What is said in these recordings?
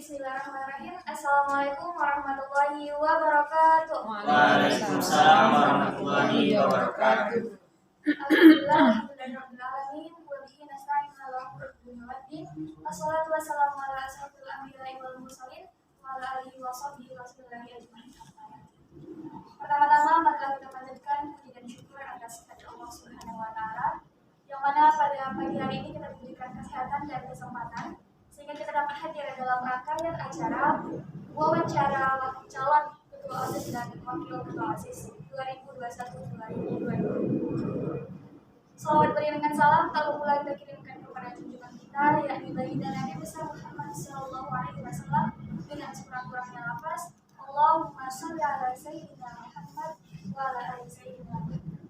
Bismillahirrahmanirrahim. Assalamualaikum warahmatullahi wabarakatuh. Waalaikumsalam warahmatullahi wabarakatuh. Alhamdulillahirrahmanirrahim. Wa bihi nasta'in ala umuri dunya waddin. Wassalatu wassalamu ala asyrofil anbiya'i wal mursalin wa ala alihi wa sahbihi wasallam ajma'in. Pertama-tama marilah kita panjatkan puji dan syukur atas kehadirat Allah Subhanahu wa taala yang mana pada pagi hari ini kita diberikan kesehatan dan kesempatan sehingga kita dapat hadir dalam rangkaian acara wawancara calon ketua OSIS dan wakil ketua OSIS 2021-2022. Salawat beriringan salam tak lupa kita kirimkan kepada junjungan kita yakni baginda Nabi besar Muhammad Sallallahu Alaihi Wasallam dengan sekurang-kurangnya lafaz Allahumma sholli ala sayyidina Muhammad wa ala ali sayyidina Muhammad.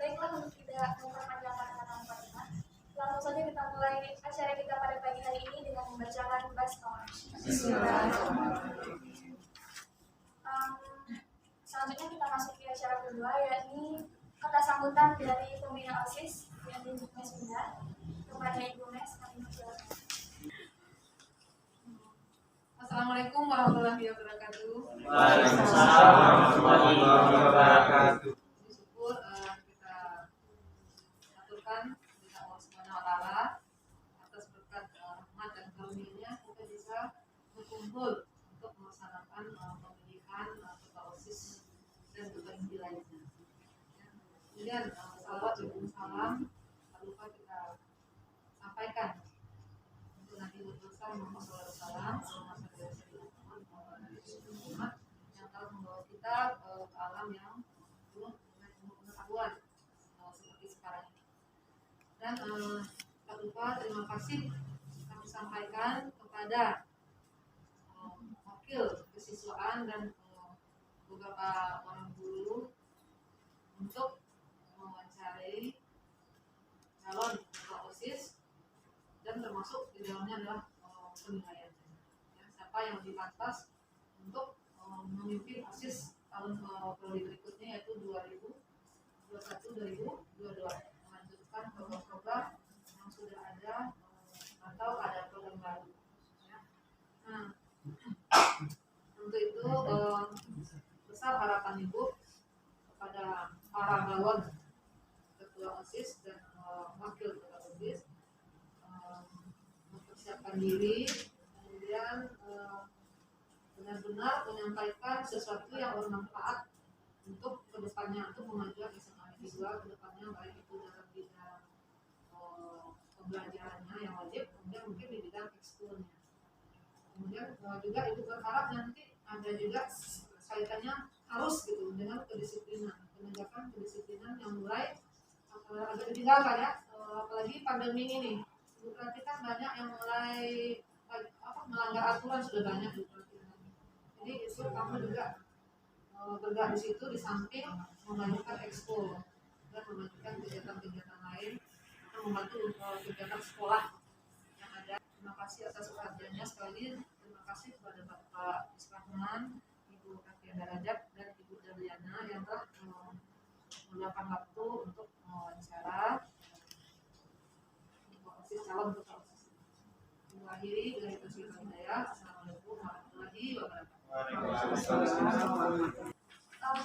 Baiklah, untuk tidak memperpanjangkan kata mukaddimah, langsung saja kita mulai acara kita pada pagi hari ini dengan membacakan basmalah. Selanjutnya kita masuk ke acara kedua, yakni kata sambutan dari pembina OSIS yang di Mes Bina kepada Ibu Mes. Assalamualaikum warahmatullahi wabarakatuh. Waalaikumsalam warahmatullahi wabarakatuh. Syukur kita aturkan kepada Allah Subhanahu wa taala atas berkat rahmat dan karunia-Nya kita bisa berkumpul untuk melaksanakan pemilihan ketua OSIS dan berbagai lainnya. Kemudian salawat dan salam tak lupa kita sampaikan untuk Nabi Muhammad SAW yang telah membawa kita ke alam yang penuh dengan pengetahuan seperti sekarang ini. Dan tak lupa terima kasih kami sampaikan kepada wakil kesiswaan dan beberapa orang guru untuk mewawancarai calon ketua OSIS dan termasuk di dalamnya adalah penilaian siapa yang lebih pantas untuk memimpin OSIS tahun periode berikutnya yaitu 2021-2022 melanjutkan program-program yang sudah ada atau ada program baru. Nah, untuk itu besar harapan Ibu kepada para calon ketua OSIS dan wakil ketua OSIS mempersiapkan diri, kemudian benar-benar menyampaikan sesuatu yang bermanfaat untuk kedepannya, untuk memajukan SMA Negeri 2 kedepannya, baik itu dalam bidang pembelajarannya yang wajib, kemudian mungkin di bidang ekskulnya. Kemudian juga Ibu berharap nanti ada juga kaitannya harus gitu dengan kedisiplinan, penegakan kedisiplinan yang mulai agak ditinggalkan ya, apalagi pandemi ini. Berarti kan banyak yang mulai melanggar aturan, sudah banyak diperhatikan. Jadi itu kamu juga bergerak di situ di samping memajukan ekspor dan memajukan kegiatan-kegiatan lain atau membantu kegiatan sekolah yang ada. Terima kasih atas perhatiannya sekali lagi. Terima kasih kepada Bapak Israhman, Ibu Kafiana Rajab dan Ibu Daliana yang telah meluangkan waktu untuk mewawancara calon ketua OSIS. Mengakhiri dengan persilahan saya. Assalamualaikum warahmatullahi wabarakatuh.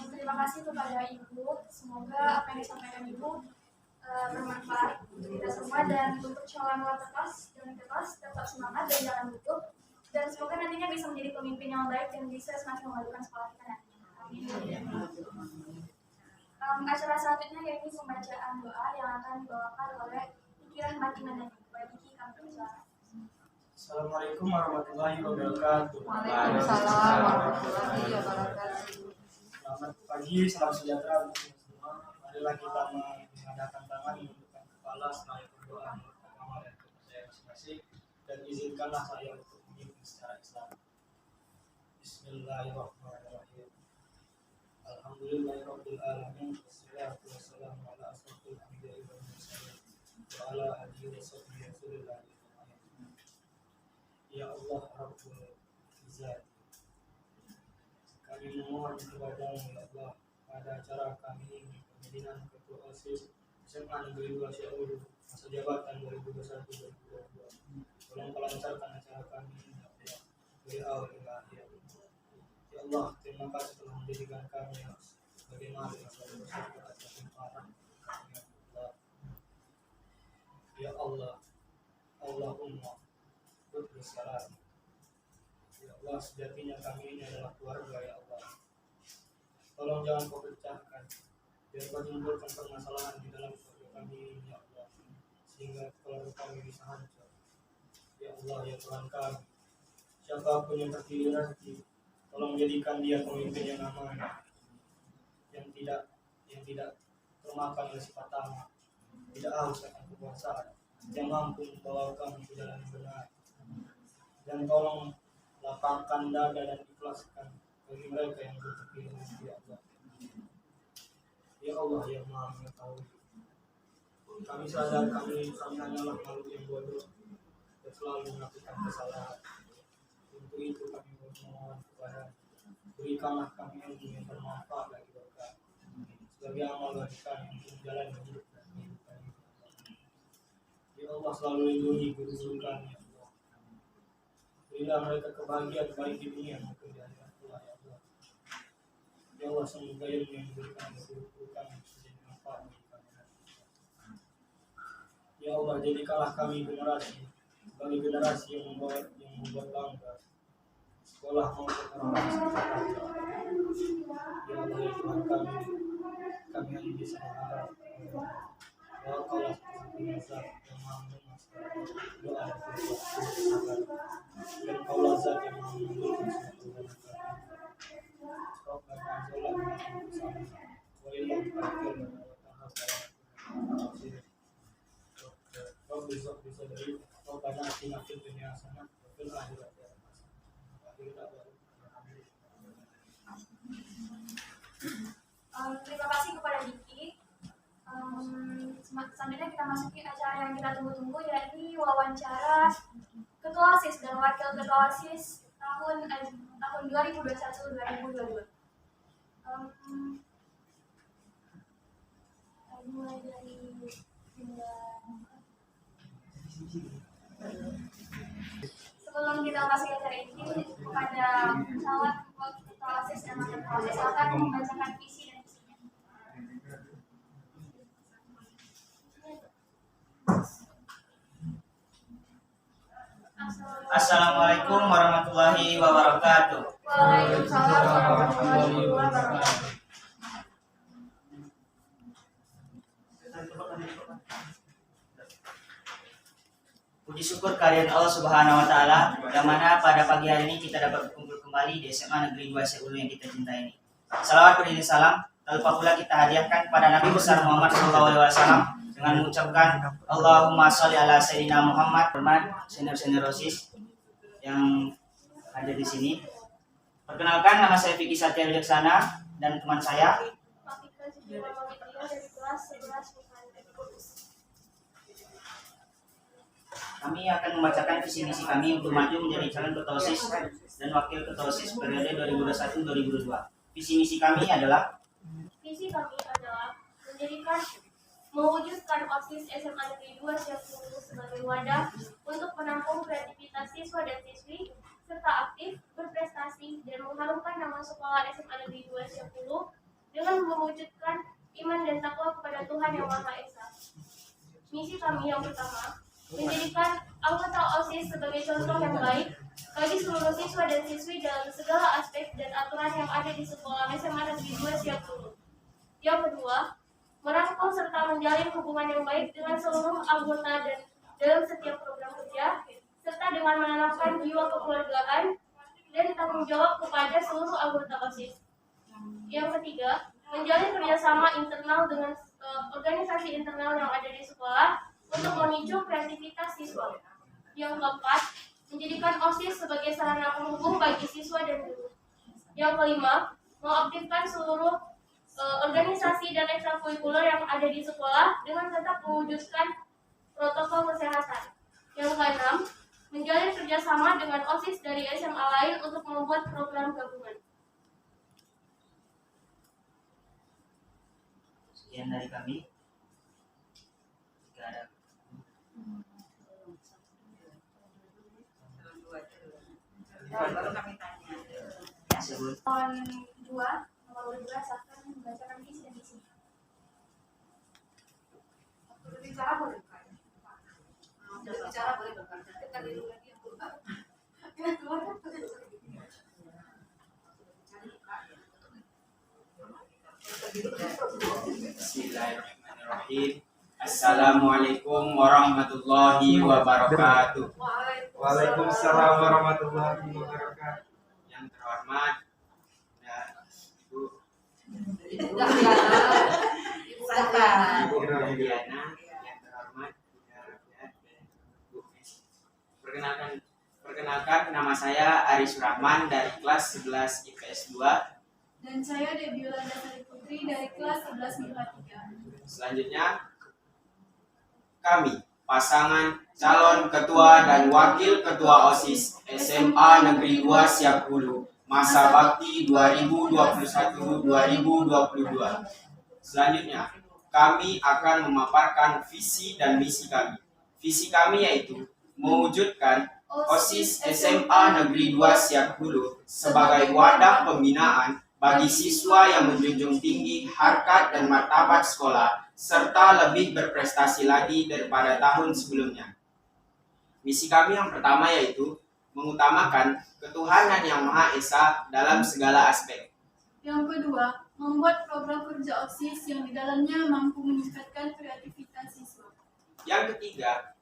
Terima kasih kepada Ibu. Semoga apa yang disampaikan Ibu bermanfaat untuk kita semua dan untuk calon tepas tetap semangat dan jangan tutup, dan semoga nantinya bisa menjadi pemimpin yang baik dan bisa semakin memajukan sekolah kita nantinya. Amin. Acara selanjutnya yaitu pembacaan doa yang akan dibawakan oleh Pikiran Matiman. Assalamualaikum warahmatullahi wabarakatuh. Waalaikumsalam warahmatullahi wabarakatuh. Selamat pagi, salam sejahtera untuk semua. Marilah kita mengadakan tangan, menundukkan kepala, seraya berdoa, menyatakan amal dan kepercayaan masing-masing, dan izinkanlah saya untuk memimpin secara Islam. Bismillahirrahmanirrahim. Alhamdulillahirabbil alamin. Wassalatu wassalamu ala asyrofil anbiya'i wal mursalin wa ala alihi wa sahbihi wasallam. Ya Allah Rabbul Izzat, kami memohon kepadamu ya Allah pada acara kami pemilihan ketua OSIS SMA Negeri 2 Syaul masa jabatan 2021-2022. Tolong lancarkan acara kami beliau hingga akhir. Ya Allah, terima kasih telah menjadikan kami sebagai nabi yang selalu bersyukur atas limpahan. Ya Allah, Allahumma bersalam. Ya Allah, sejatinya kami ini adalah keluarga, ya Allah. Tolong jangan kau pecahkan, biar kau timbulkan permasalahan di dalam keluarga kami ini, ya Allah, sehingga keluarga kami bisa hancur. Ya Allah, ya Tuhan kami, siapapun yang terpilih nanti, tolong jadikan dia pemimpin yang amanah, yang tidak termakan oleh sifat tamak, tidak haus akan kekuasaan, yang mampu membawa kami ke jalan yang benar. Dan tolong lapangkan dada dan ikhlaskan bagi mereka yang terpilih nanti, ya Allah. Ya Allah yang Maha Mengetahui, kami sadar kami hanyalah makhluk yang bodoh dan selalu melakukan kesalahan. Untuk itu kami memohon kepada, berikanlah kami ilmu yang bermanfaat bagi mereka sebagai amal bagi kami untuk menjalani hidup dan kehidupan ini. Ya Allah, selalu lindungi guru-guru kami, ya Allah. Berilah mereka kebahagiaan baik di dunia maupun di akhirat, ya Allah. Ya Allah, semoga ilmu yang diberikan guru-guru kami menjadi manfaat bagi kami. Ya Allah, jadikanlah kami sebagai generasi yang membuat bangga sekolah maupun orang-orang sekitar kami. Ya Allah, ya Tuhan kami hanya bisa berharap bahwa Kaulah satu-satunya zat yang Maha mendengar doa dan bersabar, dan Kaulah zat yang Maha mengambilkan semua perbuatan kami. Rabbana zalamna anfusana wa illam taghfir lana wa tarhamna Rabbi ighfir sadri Rabbana atina fid dunya hasanah wa fil akhirati hasanah. Terima kasih kepada Diki. Selanjutnya kita masuki acara yang kita tunggu-tunggu, yakni wawancara Ketua OSIS dan Wakil Ketua OSIS tahun 2021-2022. Mulai dari sebelum kita masuk acara ini, kepada calon Ketua OSIS dan Wakil Ketua OSIS akan membacakan visi dan misinya. Assalamualaikum warahmatullahi wabarakatuh. Waalaikumsalam warahmatullahi wabarakatuh. Puji syukur kehadirat Allah Subhanahu wa taala, yang mana pada pagi hari ini kita dapat berkumpul kembali di SMA Negeri 2 Seulu yang kita cintai ini. Salawat beriring salam, lalu pula kita hadiahkan kepada Nabi besar Muhammad SAW dengan mengucapkan Allahumma sholli ala sayyidina Muhammad. Senior OSIS yang ada di sini. Perkenalkan, nama saya Vicky Satya Wijaksana dan teman saya dari kelas 11 kami akan membacakan visi misi kami untuk maju menjadi calon ketua OSIS dan wakil ketua OSIS periode 2021-2022. Visi misi kami adalah mewujudkan OSIS SMA Negeri 2 Seulu sebagai wadah untuk menampung kreativitas siswa dan siswi serta aktif, berprestasi, dan mengharumkan nama sekolah SMA Negeri 2 Seulu dengan mewujudkan iman dan takwa kepada Tuhan Yang Maha Esa. Misi kami yang pertama, menjadikan anggota OSIS sebagai contoh yang baik bagi seluruh siswa dan siswi dalam segala aspek dan aturan yang ada di sekolah SMA Negeri 2 Seulu. Yang kedua, merangkul serta menjalin hubungan yang baik dengan seluruh anggota dan dalam setiap program kerja, serta dengan menanamkan jiwa kekeluargaan dan tanggung jawab kepada seluruh anggota OSIS. Yang ketiga, menjalin kerjasama internal dengan organisasi internal yang ada di sekolah untuk memicu kreativitas siswa. Yang keempat, menjadikan OSIS sebagai sarana penghubung bagi siswa dan guru. Yang kelima, mengaktifkan seluruh organisasi dan ekstrakurikuler yang ada di sekolah dengan tetap mewujudkan protokol kesehatan. Yang keenam, menjalin kerjasama dengan OSIS dari SMA lain untuk membuat program gabungan. sekian dari kami. Jika ada baru kami tanya. Ya. Sebut. Nomor 2 silakan membacakan visi dan misi. Waktu berbicara boleh buka ya? Berbicara boleh buka. Kita dulu lagi yang buka. Ya, keluar kan? Bismillahirrahmanirrahim. Assalamualaikum warahmatullahi wabarakatuh. Waalaikumsalam warahmatullahi wabarakatuh. Yang terhormat dan Ibu Santai. Diana, yang terhormat Bunda Rafiat dan Bu Mes. Perkenalkan nama saya Ari Surahman dari kelas 11 IPS 2. Dan saya Debiula Dasari Putri dari kelas 11 MIPA 3. Selanjutnya kami pasangan calon ketua dan wakil ketua OSIS SMA Negeri 2 Siak Hulu masa bakti 2021-2022. Selanjutnya kami akan memaparkan visi dan misi kami. Visi kami yaitu mewujudkan OSIS SMA Negeri 2 Siak Hulu sebagai wadah pembinaan bagi siswa yang menjunjung tinggi harkat dan martabat sekolah serta lebih berprestasi lagi daripada tahun sebelumnya. Misi kami yang pertama yaitu mengutamakan ketuhanan yang Maha Esa dalam segala aspek. Yang kedua, membuat program kerja OSIS yang di dalamnya mampu meningkatkan kreativitas siswa. Yang ketiga,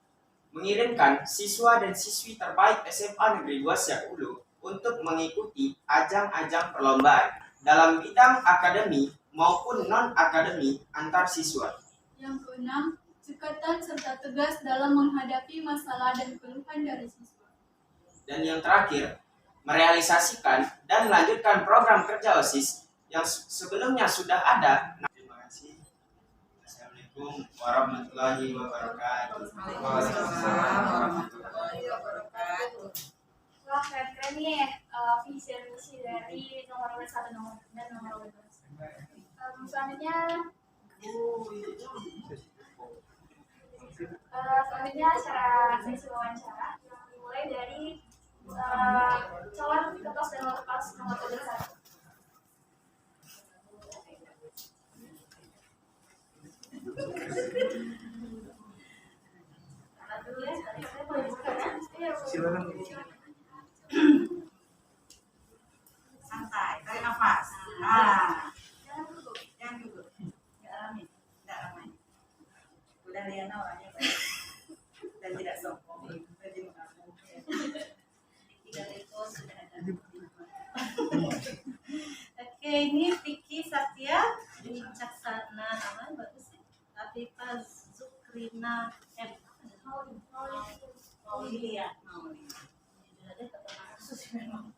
mengirimkan siswa dan siswi terbaik SMA Negeri 2 Siak Hulu untuk mengikuti ajang-ajang perlombaan dalam bidang akademi maupun non-akademi antar siswa. Yang keenam, cekatan serta tegas dalam menghadapi masalah dan keluhan dari siswa. Dan yang terakhir, merealisasikan dan melanjutkan program kerja OSIS yang sebelumnya sudah ada. Terima kasih. Assalamualaikum warahmatullahi wabarakatuh. Waalaikumsalam warahmatullahi wabarakatuh. Wah, keren-keren nih visi dan misi dari nomor 1 dan nomor 12. Selanjutnya secara sesi wawancara yang dimulai dari calon ketua dan lepas nomor 12. Dulu ya, saya boleh buka kan? Silakan. Santai, tarik nafas. Nah, jangan duduk. Nggak ramai. Udah Liana orangnya baik dan tidak sombong. Jadi mengaku. Tidak itu sudah ada. Oke, ini Vicky Satya Wicaksana, namanya bagus sih. Afifah Zukrina M. Maulia. Ada keterangan khusus memang.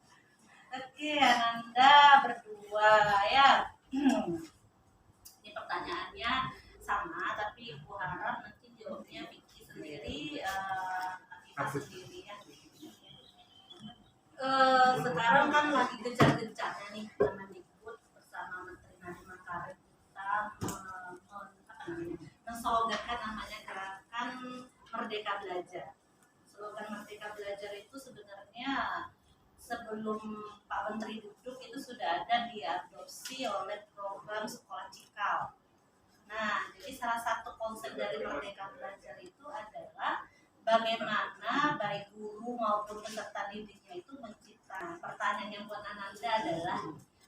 Oke, Ananda berdua ya. Ini pertanyaannya sama, tapi Ibu harap nanti jawabnya Vicky sendiri, Afifah sendiri ya. Sekarang kan lagi gencar-gencarnya nih Kemendikbud bersama Menteri Nadiem Makarim kita menslogankan namanya gerakan Merdeka Belajar. Slogan Merdeka Belajar itu sebenarnya sebelum Pak Menteri duduk itu sudah ada diadopsi oleh program Sekolah Cikal. Nah, jadi salah satu konsep dari Merdeka Belajar itu adalah bagaimana baik guru maupun peserta didiknya itu menciptakan. Pertanyaan yang buat Ananda adalah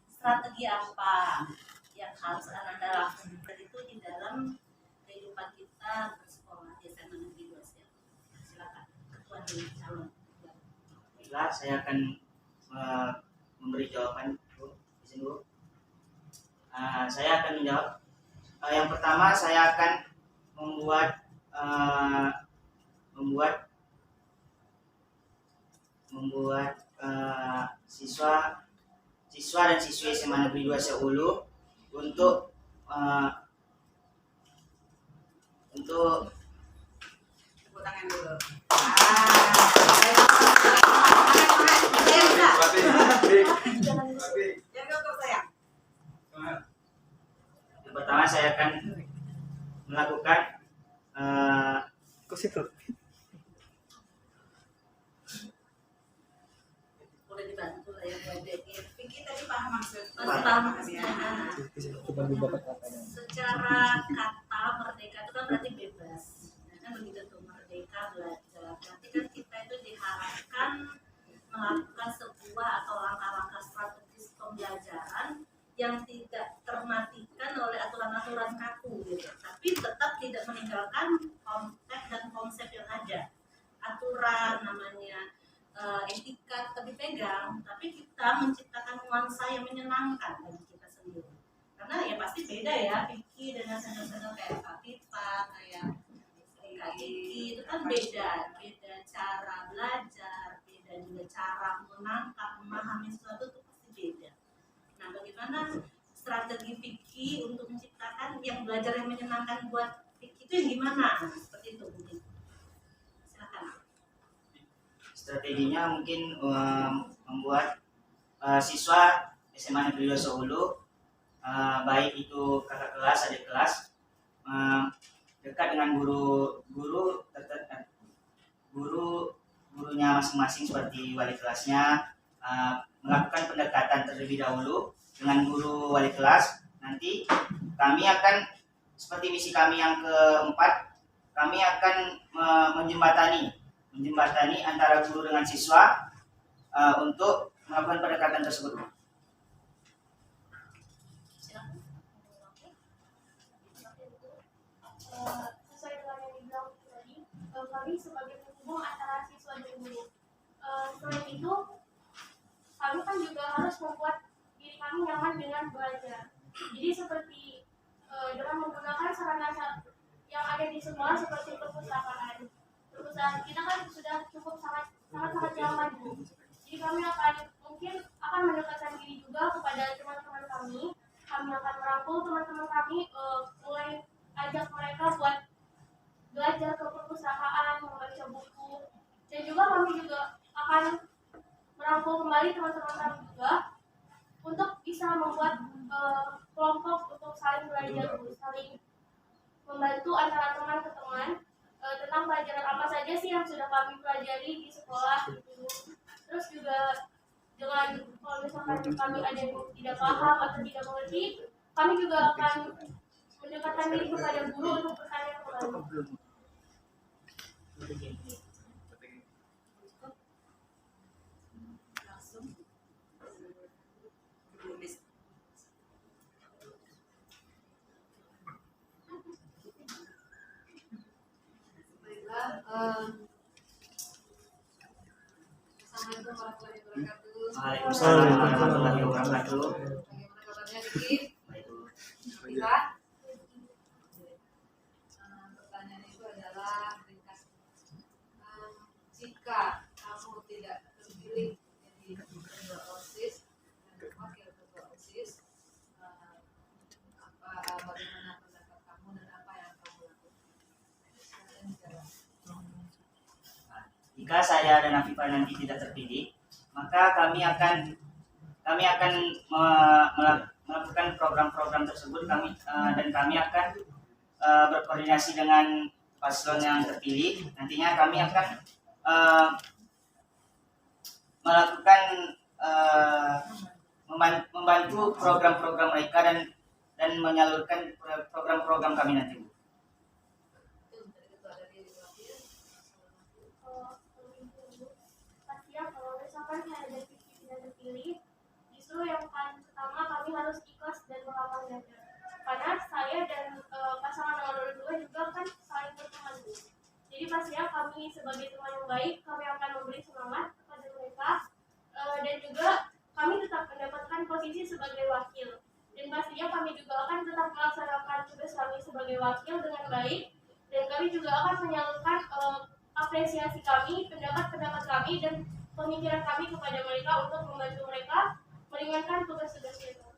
strategi apa yang harus Ananda lakukan itu di dalam kehidupan kita bersekolah di SMA Negeri 2 Siak. Silakan, Ketua dan calon. Baiklah, saya akan memberi jawaban, Bu. Izin, Bu. Saya akan menjawab. Yang pertama, saya akan membuat siswa dan siswi SMA Negeri 2 Siak Hulu untuk Tepuk tangan dulu. yang pertama saya akan melakukan Secara kata merdeka itu kan berarti bebas. Nah, kan begitu tuh merdeka belajar. Berarti kan kita itu diharapkan melakukan sebuah atau langkah-langkah strategis pembelajaran yang tidak termatikan oleh aturan-aturan kaku gitu, tapi tetap tidak meninggalkan konteks dan konsep yang ada. Aturan namanya etika tetap dipegang, tapi kita menciptakan nuansa yang menyenangkan bagi kita sendiri. Karena ya pasti beda ya, Vicky dengan senior-senior kayak Kak Pipa, kayak Kak Kiki, itu kan beda cara belajar, beda juga cara menangkap, memahami sesuatu itu pasti beda. Nah, bagaimana strategi Vicky untuk menciptakan yang belajar yang menyenangkan buat Vicky itu yang gimana? Nah, seperti itu mungkin. Silakan. Strateginya mungkin membuat siswa SMA Negeri 2 Solo, baik itu kakak kelas, adik kelas, dekat dengan gurunya masing-masing seperti wali kelasnya, melakukan pendekatan terlebih dahulu dengan guru wali kelas. Nanti kami akan seperti misi kami yang keempat, kami akan menjembatani antara guru dengan siswa untuk melakukan pendekatan tersebut. Sesuai dengan yang dibilang tadi, kami sebagai penghubung antara siswa dan guru. Selain itu, kami kan juga harus membuat diri kami nyaman dengan belajar. Jadi seperti dengan menggunakan sarana yang ada di sekolah seperti perpustakaan. Perpustakaan kita kan sudah cukup sangat nyaman. Jadi kami mungkin akan mendekatkan diri juga kepada teman-teman kami. Kami akan merangkul teman-teman kami, mulai ajak mereka buat belajar ke perpustakaan, membaca buku, dan juga kami juga akan merangkul kembali teman-teman kami juga untuk bisa membuat kelompok untuk saling belajar, saling membantu antara teman ke teman tentang pelajaran apa saja sih yang sudah kami pelajari di sekolah gitu. Terus juga dengan kalau misalkan kami ada yang tidak paham atau tidak mengerti, kami juga akan mendekatkan diri kepada guru untuk bertanya kembali. Assalamualaikum warahmatullahi wabarakatuh. Waalaikumsalam warahmatullahi wabarakatuh. Bagaimana kabarnya, Vicky? Baik. Kita? Pertanyaan itu adalah ringkas. Jika kamu tidak terpilih jadi ketua OSIS dan wakil ketua OSIS, bagaimana pendapat kamu dan apa yang kamu lakukan? Jika saya dan Afifah nanti tidak terpilih, maka kami akan melakukan program-program tersebut, dan kami akan berkoordinasi dengan paslon yang terpilih. Nantinya kami akan melakukan membantu program-program mereka dan menyalurkan program-program kami nanti. Kalau misalkan ada Vicky tidak terpilih, justru yang paling pertama kami harus ikhlas dan melapang dada. Karena saya dan pasangan nomor 2 juga kan saling berteman. Jadi pastinya kami sebagai teman yang baik, kami akan memberi semangat kepada mereka, dan juga kami tetap mendapatkan posisi sebagai wakil. Dan pastinya kami juga akan tetap melaksanakan tugas kami sebagai wakil dengan baik, dan kami juga akan menyalurkan apresiasi kami, pendapat-pendapat kami, dan pemikiran kami kepada mereka untuk membantu mereka meringankan tugas-tugas mereka.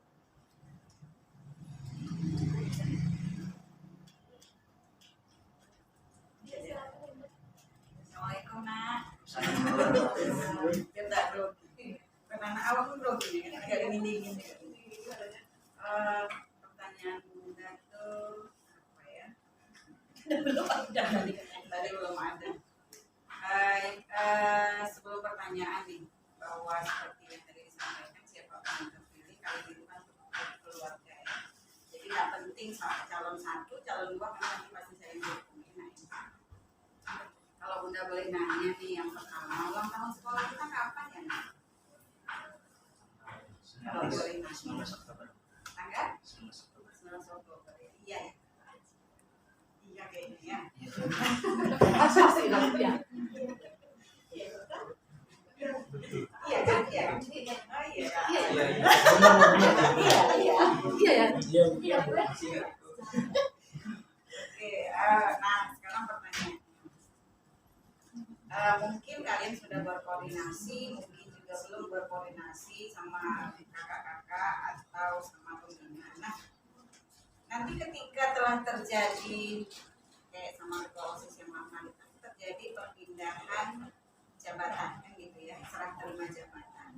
Assalamualaikum nak. Kita bro. Karena awak pun bro ini kan agak dingin. Pertanyaan muda tuh apa ya? Belum ada tadi belum ada. Sebelum pertanyaan nih, bahwa seperti yang tadi disampaikan siapapun yang terpilih kali ini kan pertanyaannya nih yang pertama, ulang tahun sekolah kita kapan ya? Nak? Kalau boleh masih 19 Oktober. tanggal 19 Oktober. 19 Oktober ya? Iya ya? Iya kayaknya ya. Masa sih ya? Iya betul? Iya kan? Iya. Oh iya. Iya ya. Iya, Iya, boleh. Oke, nah sekarang pertanyaan. Mungkin kalian sudah berkoordinasi, mungkin juga belum berkoordinasi sama kakak-kakak atau sama pembina. Nah, nanti ketika telah terjadi kayak sama ketua OSIS yang lama itu terjadi perpindahan jabatan kan gitu ya, serah terima jabatan.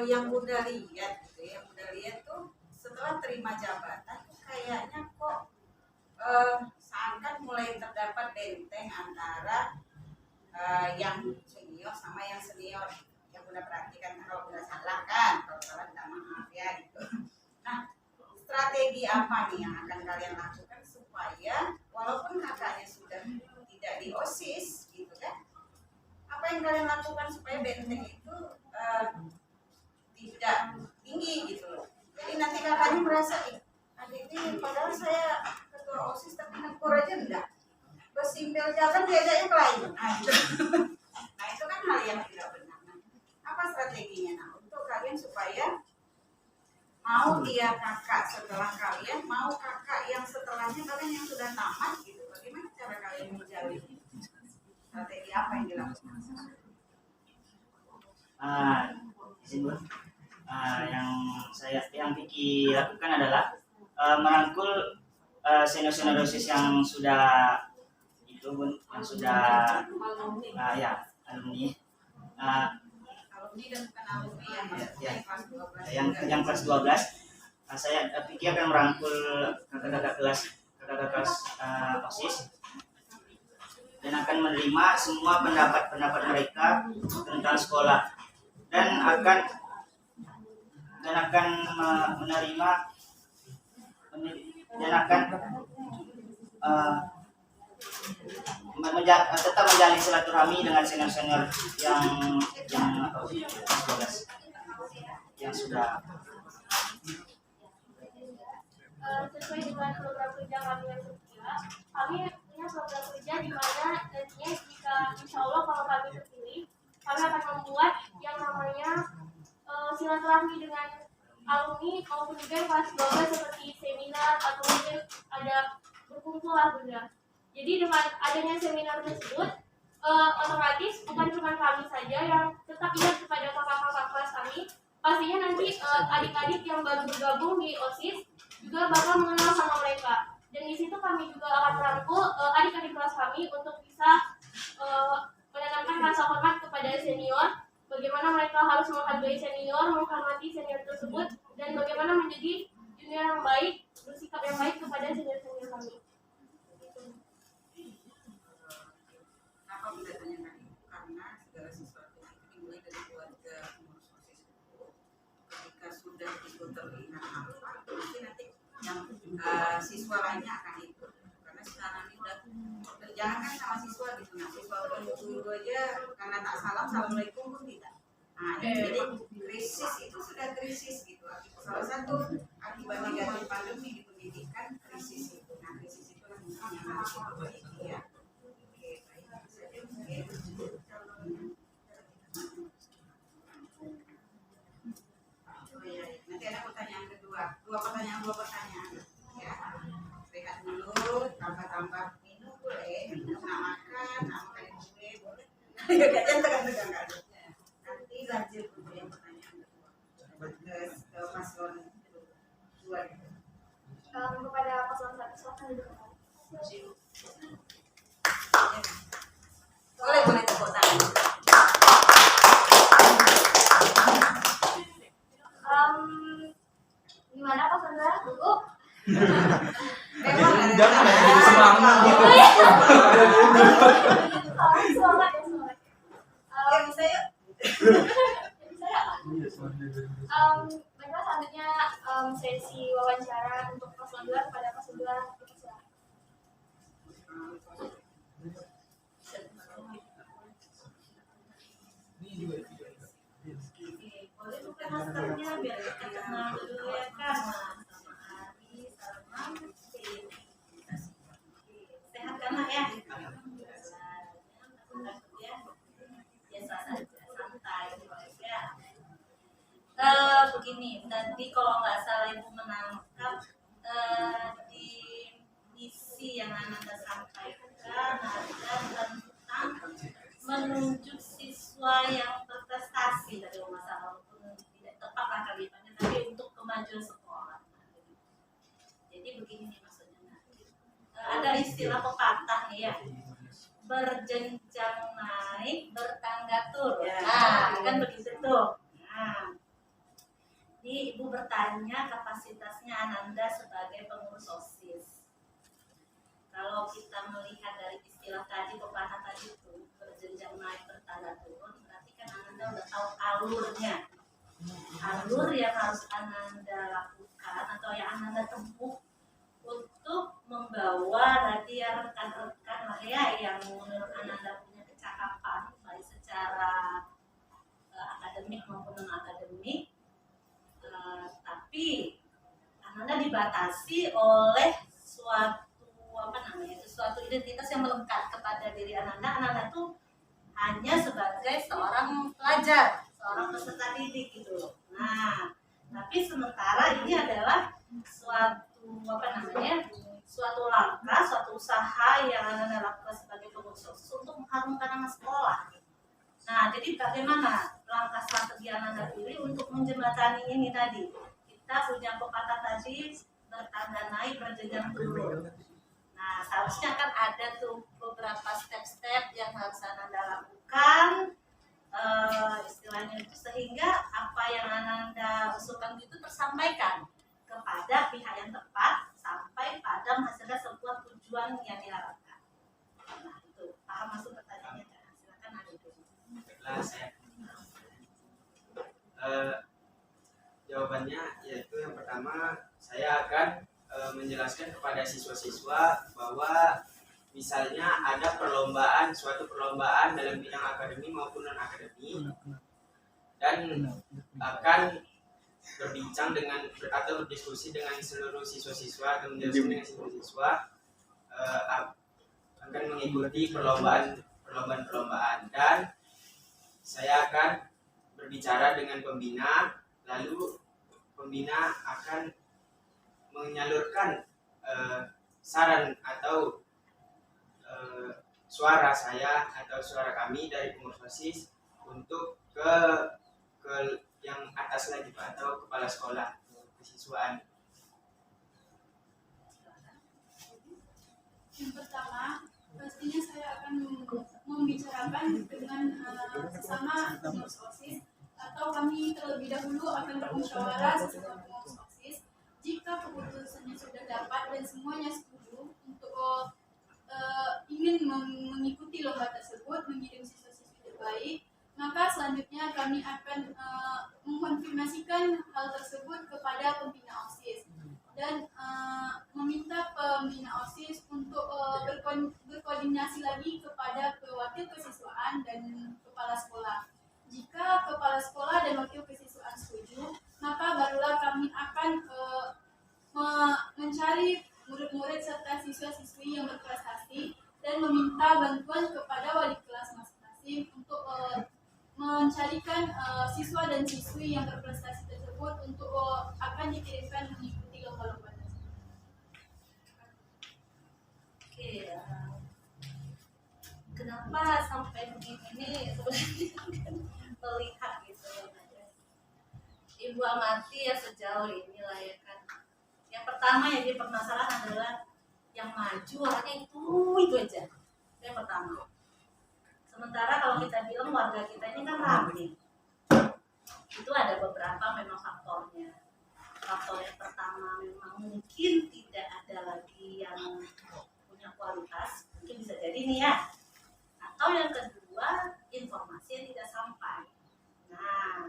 Yang Bunda lihat gitu ya, Bunda lihat tuh setelah terima jabatan tuh kayaknya kok seakan mulai terdapat benteng antara yang junior sama yang senior. Yang Bunda perhatikan, kalau Bunda salah kan, kalau salah minta maaf ya gitu. Nah, strategi apa nih yang akan kalian lakukan supaya walaupun kakaknya sudah tidak di OSIS gitu kan, apa yang kalian lakukan supaya benteng itu tidak tinggi gitu loh. Jadi nanti kakaknya merasa, adik ini padahal saya ketua OSIS tapi negur aja enggak, bersimpel jalan diajaknya ke lain. Nah itu kan hal yang tidak benar. Nah, apa strateginya nah untuk kalian supaya mau dia kakak setelah kalian, mau kakak yang setelahnya kalian yang sudah tamat gitu, bagaimana cara kalian menjalin? Strategi apa yang dilakukan? Izin Bun. Yang Vicky lakukan adalah merangkul senior-senior OSIS yang sudah itu Bun, yang sudah ya alumni. Alumni dan bukan alumni ya, maksudnya kelas 12. Yang kelas 12, saya Vicky akan merangkul kakak-kakak kelas OSIS dan akan menerima semua pendapat mereka tentang sekolah dan akan menerima dan akan tetap menjalin silaturahmi dengan senior-senior yang sudah Sesuai dengan program kerja kami yang sebelumnya, kami punya program kerja di mana nantinya jika insya Allah kalau kami terpilih, kami akan membuat yang namanya silaturahmi dengan alumni maupun juga yang kelas 12 seperti seminar atau mungkin ada berkumpul lah Bunda. Jadi dengan adanya seminar tersebut, otomatis bukan cuma kami saja yang tetap ingat kepada kakak-kakak kelas kami, pastinya nanti adik-adik yang baru bergabung di OSIS juga bakal mengenal sama mereka. Dan di situ kami juga akan merangkul adik-adik kelas kami untuk bisa menanamkan rasa hormat kepada senior, bagaimana mereka harus menghargai senior, menghormati senior tersebut, dan bagaimana menjadi junior yang baik, bersikap yang baik kepada senior-senior kami. Kenapa Bunda tanyakan itu? Karena segala sesuatu itu dimulai dari keluarga pengurus OSIS itu. Ketika sudah itu terlihat apa, mungkin nanti yang siswa lainnya akan ikut. Karena sekarang ini udah berjalan kan sama siswa gitu. Nah, siswa udah dulu aja karena tak salam, assalamualaikum pun tidak. Nah, jadi krisis itu sudah krisis gitu. Salah satu akibat negatif pandemi di pendidikan krisis itu. Nah, krisis itu yang harus kita perbaiki ya. Oke, baik. Itu saja mungkin. Oh iya, nanti ada pertanyaan kedua. Dua pertanyaan. Ya. Rehat dulu, tambah minum boleh, minum nak makan boleh. Jangan tegang-tegang kan. Nanti lanjut dulu yang pertanyaan kedua. Ke paslon 2 itu. Kepada paslon 1 silakan duduk kembali. Boleh tepuk tangan. Gimana Pak Sandra? Duduk. Jangan jadi semangat gitu. Semangat. Ya bisa yuk. Baiklah selanjutnya sesi wawancara untuk paslon 2 kepada paslon 2. biar kita kenal dulu ya kan. Nah, sama Ari, sama Dewi. Sehat kan Nak, ya? Ya, biasa saja, santai ya. Begini, tadi kalau nggak salah Ibu menangkap di misi yang Anda sampaikan ada tentang menunjuk siswa yang berprestasi dari masalah walaupun tidak tepat lah kalimatnya, tapi untuk kemajuan sekolah. Jadi begini nih maksudnya. Ada istilah pepatah nih ya, berjenjang naik bertangga turun. Nah, kan begitu tuh. Nah, jadi Ibu bertanya kapasitasnya Ananda sebagai pengurus OSIS. Kalau kita melihat dari istilah tadi, pepatah tadi itu berjenjang naik bertangga turun, berarti kan Ananda udah tahu alurnya. Alur yang harus Ananda lakukan atau yang Ananda tempuh untuk membawa tadi ya rekan-rekan lah ya yang menurut Ananda punya kecakapan baik secara akademik maupun non akademik, tapi Ananda dibatasi oleh suatu identitas yang melekat kepada diri Ananda. Ananda tuh hanya sebagai seorang pelajar, seorang peserta didik gitu. Nah, tapi sementara ini adalah suatu langkah, suatu usaha yang Ananda lakukan sebagai pengurus OSIS untuk mengharumkan nama sekolah. Nah, jadi bagaimana langkah strategi Ananda pilih untuk menjembatani ini tadi? Kita punya pepatah tadi bertangga naik berjenjang turun. Nah, seharusnya kan ada tuh beberapa step-step yang harus Ananda lakukan, istilahnya itu sehingga apa yang Ananda usulkan itu tersampaikan kepada pihak yang tepat sampai pada menghasilkan sebuah tujuan yang diharapkan. Nah, itu paham maksud pertanyaannya kan? Silakan ada dulu. Jawabannya yaitu yang pertama, saya akan menjelaskan kepada siswa-siswa bahwa misalnya ada suatu perlombaan dalam bidang akademik maupun non akademik, dan akan berbincang atau berdiskusi dengan seluruh siswa-siswa atau menjelaskan dengan siswa-siswa akan mengikuti perlombaan, dan saya akan berbicara dengan pembina, lalu pembina akan menyalurkan saran atau suara saya atau suara kami dari pengurus OSIS untuk ke yang atas lagi Pak, atau kepala sekolah kesiswaan. Yang pertama, pastinya saya akan membicarakan dengan sesama pengurus OSIS, atau kami terlebih dahulu akan bermusyawarah sesama pengurus OSIS. Jika keputusannya sudah dapat dan semuanya setuju untuk ingin mengikuti lomba tersebut, mengirim siswa-siswi terbaik, maka selanjutnya kami akan mengkonfirmasikan hal tersebut kepada pembina OSIS dan meminta pembina OSIS untuk berkoordinasi lagi kepada wakil kesiswaan dan kepala sekolah. Jika kepala sekolah dan wakil kesiswaan setuju, maka barulah kami akan mencari murid-murid serta siswa-siswi yang berprestasi dan meminta bantuan kepada wali kelas masing-masing untuk mencarikan siswa dan siswi yang berprestasi tersebut untuk akan dikirimkan mengikuti lomba-lomba tersebut. Oke, kenapa sampai begini sebenarnya melihat gitu ya. Ibu amati ya sejauh ini lah ya kan. Yang pertama yang jadi permasalahan adalah yang maju orangnya itu aja. Itu yang pertama. Sementara kalau kita bilang warga kita ini kan ramai, itu ada beberapa memang faktornya. Faktor yang pertama memang mungkin tidak ada lagi yang punya kualitas, mungkin bisa jadi nih ya. Atau yang kedua, informasi yang tidak sampai. Nah,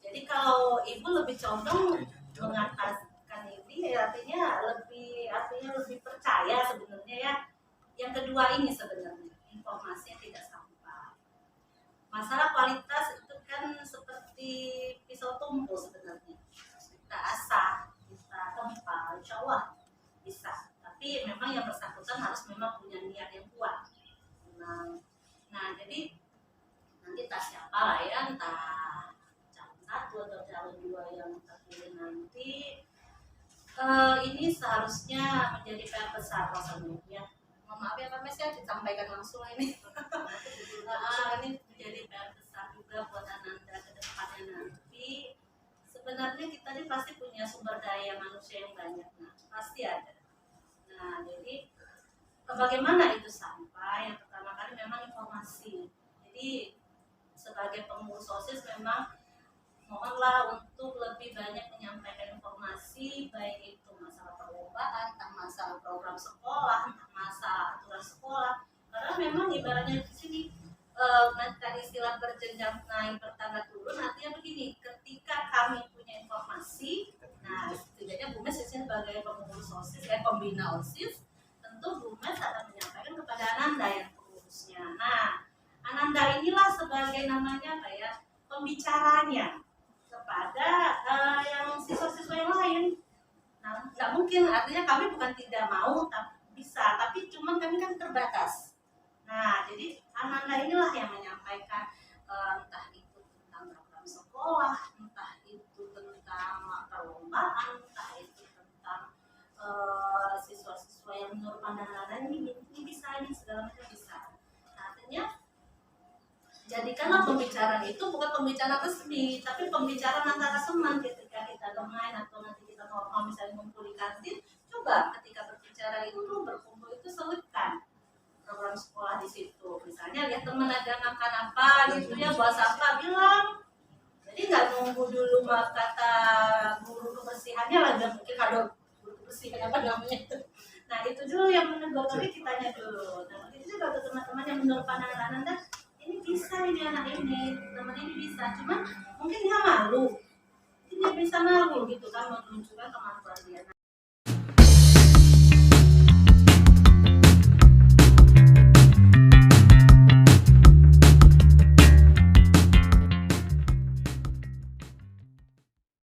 jadi kalau ibu lebih condong mengataskan ini, artinya lebih percaya sebenarnya ya. Yang kedua ini sebenarnya informasi yang tidak sampai. Masalah kualitas itu kan seperti pisau tumpul sebenarnya. nanti ini seharusnya menjadi PR besar rasanya ya. Mohon maaf ya Pak Mes ya, disampaikan langsung ini. Ini menjadi PR besar juga buat Ananda ke depannya nanti. Sebenarnya kita ini pasti punya sumber daya manusia yang banyak, nah pasti ada. Nah jadi bagaimana itu sampai? Yang pertama kali memang informasi. Jadi sebagai pengurus OSIS memang mohonlah untuk lebih banyak menyampaikan informasi, baik itu masalah perlombaan, entah masalah program sekolah, entah masalah aturan sekolah. Karena memang ibaratnya di sini tadi istilah berjenjang naik bertangga turun, artinya begini, ketika kami punya informasi, nah setidaknya Bu Mes sebagai pengurus OSIS, pembina OSIS, tentu Bu Mes akan menyampaikan kepada Ananda yang pengurusnya. Nah, Ananda inilah sebagai namanya apa ya, pembicaranya kepada yang siswa-siswa yang lain. Nah, nggak mungkin, artinya kami bukan tidak mau, tapi bisa, tapi cuman kami kan terbatas. Nah, jadi Ananda inilah yang menyampaikan entah itu tentang program sekolah, entah itu tentang perlombaan, entah itu tentang siswa-siswa yang menurut pandangan Ananda ini bisa, ini segala macam bisa. Nah, artinya jadikanlah pembicaraan itu bukan pembicaraan resmi, tapi pembicaraan antara teman ketika kita bermain atau nanti kita normal misalnya ngumpul di kantin. Coba ketika berbicara itu tuh berkumpul itu selipkan program sekolah di situ. Misalnya lihat teman ada makan apa gitu ya, bahasa apa bilang. Jadi nggak nunggu dulu kata guru kebersihannya lah, dan mungkin ada guru kebersihan apa namanya itu. Nah itu dulu yang menegur, tapi kitanya dulu. Nah itu juga untuk teman-teman yang menurut pandangan Ananda, ini bisa ini anak ini, teman ini bisa, cuman mungkin dia malu, dia bisa malu gitu kan, menunjukkan teman